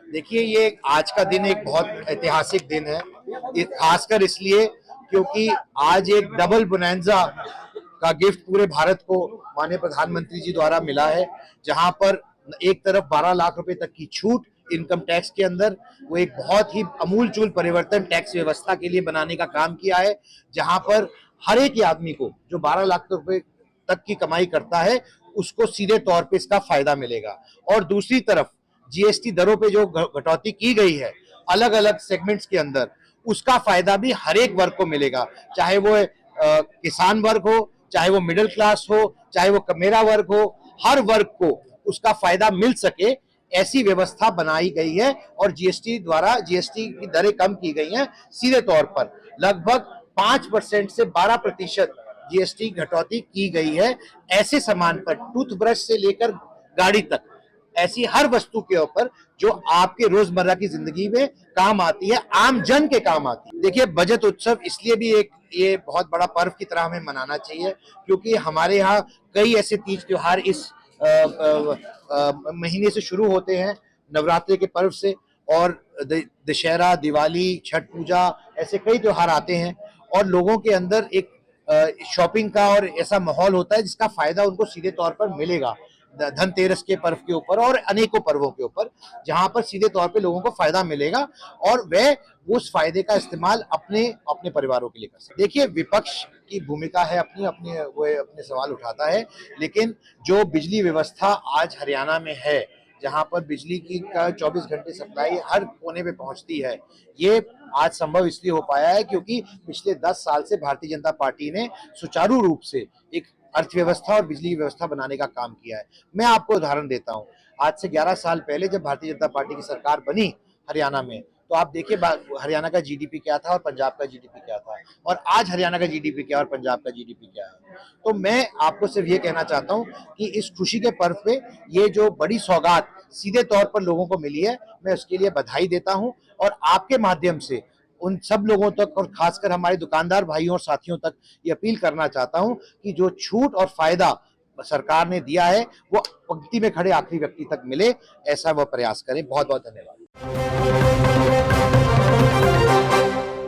देखिए, ये आज का दिन एक बहुत ऐतिहासिक दिन है, खासकर इसलिए क्योंकि आज एक डबल बोनांजा का गिफ्ट पूरे भारत को माननीय प्रधानमंत्री जी द्वारा मिला है, जहां पर एक तरफ 12 लाख रुपए तक की छूट इनकम टैक्स के अंदर, वो एक बहुत ही अमूलचूल परिवर्तन टैक्स व्यवस्था के लिए बनाने का काम किया है, जहां पर हर एक आदमी को जो 12 लाख रुपए तक की कमाई करता है उसको सीधे तौर पे इसका फायदा मिलेगा। और दूसरी तरफ जीएसटी दरों पे जो कटौती की गई है अलग अलग सेगमेंट्स के अंदर, उसका फायदा भी हर एक वर्ग को मिलेगा, चाहे वो किसान वर्ग हो, चाहे वो मिडिल क्लास हो, चाहे वो मेरा वर्ग हो, हर वर्ग को उसका फायदा मिल सके ऐसी व्यवस्था बनाई गई है। और जीएसटी द्वारा जीएसटी की दरें कम की गई हैं, सीधे तौर पर लगभग 5% से 12% जीएसटी घटौती की गई है। ऐसे सामान पर टूथब्रश से लेकर गाड़ी तक, ऐसी हर वस्तु के ऊपर जो आपके रोजमर्रा की जिंदगी में काम आती है, आम जन के काम आती है। देखिए, बजट उत्सव इसलिए भी एक ये बहुत बड़ा पर्व की तरह हमें मनाना चाहिए क्योंकि हमारे यहाँ कई ऐसे तीज त्योहार इस महीने से शुरू होते हैं, नवरात्रि के पर्व से, और दशहरा, दिवाली, छठ पूजा, ऐसे कई त्योहार आते हैं और लोगों के अंदर एक शॉपिंग का और ऐसा माहौल होता है जिसका फायदा उनको सीधे तौर पर मिलेगा धनतेरस के पर्व के ऊपर और अनेकों पर्वों के ऊपर, जहां पर सीधे तौर पे लोगों को फायदा मिलेगा और वह उस फायदे का इस्तेमाल अपने अपने परिवारों के लिए कर सकते। देखिए, विपक्ष की भूमिका है अपनी अपनी, वो अपने सवाल उठाता है, लेकिन जो बिजली व्यवस्था आज हरियाणा में है, जहां पर बिजली की का 24 घंटे सप्लाई हर कोने पे पहुंचती है, ये आज संभव इसलिए हो पाया है क्योंकि पिछले 10 साल से भारतीय जनता पार्टी ने सुचारू रूप से एक अर्थव्यवस्था और बिजली व्यवस्था बनाने का काम किया है। मैं आपको उदाहरण देता हूं, आज से 11 साल पहले जब भारतीय जनता पार्टी की सरकार बनी हरियाणा में, तो आप देखिए हरियाणा का जीडीपी क्या था और पंजाब का जीडीपी क्या था, और आज हरियाणा का जीडीपी क्या और पंजाब का जीडीपी क्या है। तो मैं आपको सिर्फ ये कहना चाहता हूं कि इस खुशी के पर्व पे ये जो बड़ी सौगात सीधे तौर पर लोगों को मिली है, मैं उसके लिए बधाई देता हूं और आपके माध्यम से उन सब लोगों तक और खासकर हमारे दुकानदार भाइयों और साथियों तक ये अपील करना चाहता हूं कि जो छूट और फायदा सरकार ने दिया है वो पंक्ति में खड़े आखिरी व्यक्ति तक मिले, ऐसा वह प्रयास करें। बहुत बहुत धन्यवाद।